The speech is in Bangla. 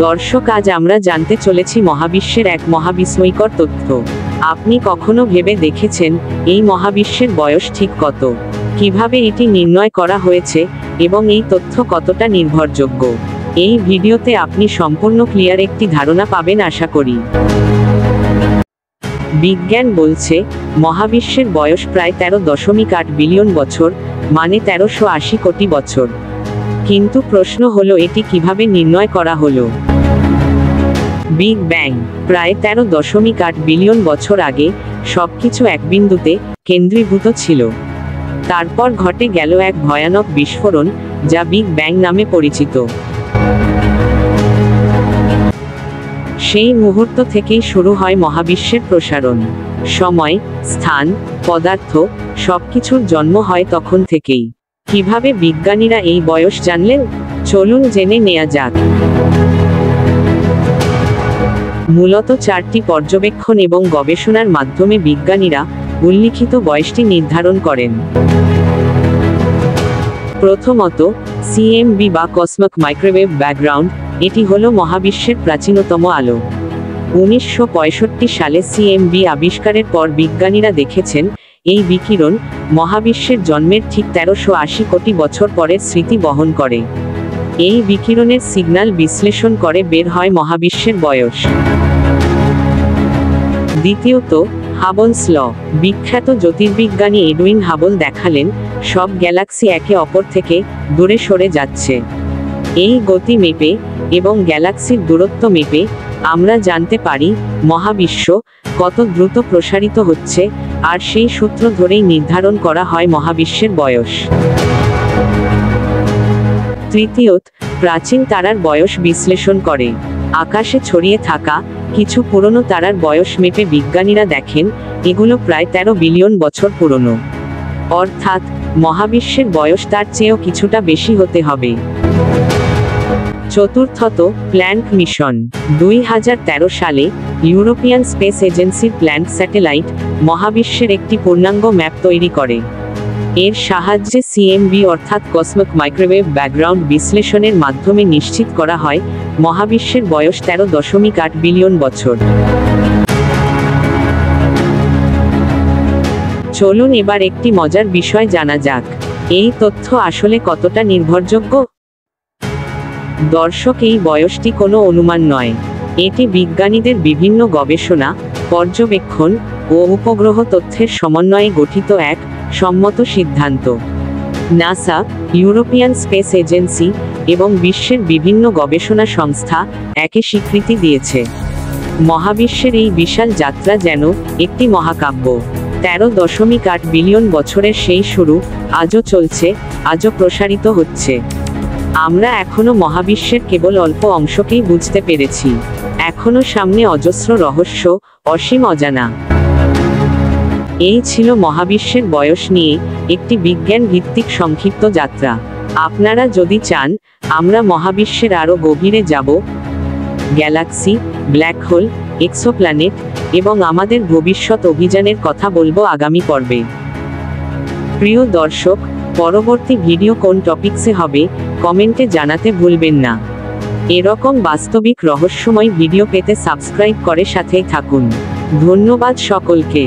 দর্শক, আজ আমরা জানতে চলেছি মহাবিশ্বের এক মহাবিস্ময়কর তথ্য। আপনি কখনো ভেবে দেখেছেন এই মহাবিশ্বের বয়স ঠিক কত? কিভাবে এটি নির্ণয় করা হয়েছে এবং এই তথ্য কতটা নির্ভরযোগ্য? এই ভিডিওতে আপনি সম্পূর্ণ ক্লিয়ার একটি ধারণা পাবেন আশা করি। বিজ্ঞান বলছে মহাবিশ্বের বয়স প্রায় 13.8 বিলিয়ন বছর, মানে 1380 কোটি বছর। কিন্তু প্রশ্ন হলো, এটি কিভাবে নির্ণয় করা হলো? বিগ ব্যাং প্রায় 13.8 বিলিয়ন বছর আগে সবকিছু এক বিন্দুতে কেন্দ্রীভূত ছিল। তারপর ঘটে গেল এক ভয়ানক বিস্ফোরণ, যা বিগ ব্যাং নামে পরিচিত। সেই মুহূর্ত থেকেই শুরু হয় মহাবিশ্বের প্রসারণ। সময়, স্থান, পদার্থ সবকিছুর জন্ম হয় তখন থেকেই। কিভাবে বিজ্ঞানীরা এই বয়স জানলেন? চলুন জেনে নেওয়া যাক। মূলত 4টি পর্যবেক্ষণ এবং গবেষণার মাধ্যমে বিজ্ঞানীরা উল্লিখিত বয়সটি নির্ধারণ করেন। প্রথমত, সিএমবি বা কসমক মাইক্রোওয়েভ ব্যাকগ্রাউন্ড। এটি হলো মহাবিশ্বের প্রাচীনতম আলো। 1965 সালে সিএমবি আবিষ্কারের পর বিজ্ঞানীরা দেখেছেন এই বিকিরণ মহাবিশ্বের জন্মের ঠিক 1380 কোটি বছর পরের স্মৃতি বহন করে। এই বিকিরণের সিগন্যাল বিশ্লেষণ করে বের হয় মহাবিশ্বের বয়স। দ্বিতীয়ত, হাবলস ল। বিখ্যাত জ্যোতির্বিজ্ঞানী এডুইন হাবল দেখালেন সব গ্যালাক্সি একে অপর থেকে দূরে সরে যাচ্ছে। এই গতি মেপে এবং গ্যালাক্সির দূরত্ব মেপে আমরা জানতে পারি মহাবিশ্ব কত দ্রুত প্রসারিত হচ্ছে, আর সেই সূত্র ধরেই নির্ধারণ করা হয় মহাবিশ্বের বয়স। তৃতীয়ত, প্রাচীন তারার বয়স বিশ্লেষণ করে। আকাশে ছড়িয়ে থাকা কিছু পুরনো তারার বয়স মেপে বিজ্ঞানীরা দেখেন এগুলো প্রায় 13 বিলিয়ন বছর পুরনো। অর্থাৎ মহাবিশ্বের বয়স তার চেয়েও কিছুটা বেশি হতে হবে। চতুর্থত, প্ল্যাঙ্ক মিশন। 2013 সালে ইউরোপিয়ান স্পেস এজেন্সির প্ল্যাঙ্ক স্যাটেলাইট মহাবিশ্বের একটি পূর্ণাঙ্গ ম্যাপ তৈরি করে। এর সাহায্যে সিএমবি অর্থাৎ কসমক মাইক্রোওয়েভ ব্যাকগ্রাউন্ড বিশ্লেষণের মাধ্যমে নিশ্চিত করা হয় মহাবিশ্বের বয়স 13.8 বিলিয়ন বছর। চলুন এবার একটি মজার বিষয় জানা যাক। এই তথ্য আসলে কতটা নির্ভরযোগ্য? দর্শক, এই বয়সটি কোনো অনুমান নয়। এটি বিজ্ঞানীদের বিভিন্ন গবেষণা, পর্যবেক্ষণ ও উপগ্রহ তথ্যের সমন্বয়ে গঠিত এক সম্মত সিদ্ধান্ত। নাসা, ইউরোপিয়ান স্পেস এজেন্সি এবং বিশ্বের বিভিন্ন গবেষণা সংস্থা একে স্বীকৃতি দিয়েছে। মহাবিশ্বের এই বিশাল যাত্রা যেন একটি মহাকাব্য। 13.8 বিলিয়ন বছরের সেই শুরু আজও চলছে, আজও প্রসারিত হচ্ছে। আমরা এখনো মহাবিশ্বের কেবল অল্প অংশকেই বুঝতে পেরেছি। এখনো সামনে অজস্র রহস্য, অসীম অজানা। এই ছিল মহাবিশ্বের বয়স নিয়ে একটি বিজ্ঞান ভিত্তিক সংক্ষিপ্ত যাত্রা। আপনারা যদি চান আমরা মহাবিশ্বের আরো গভীরে যাব, গ্যালাক্সি, ব্ল্যাক হোল, এক্সোপ্ল্যানেট এবং আমাদের ভবিষ্যৎ অভিযানের কথা বলবো আগামী পর্বে। প্রিয় দর্শক, পরবর্তী ভিডিও কোন টপিকসে হবে কমেন্টে জানাতে ভুলবেন না। এরকম বাস্তবিক রহস্যময় ভিডিও পেতে সাবস্ক্রাইব করে সাথেই থাকুন। ধন্যবাদ সকলকে।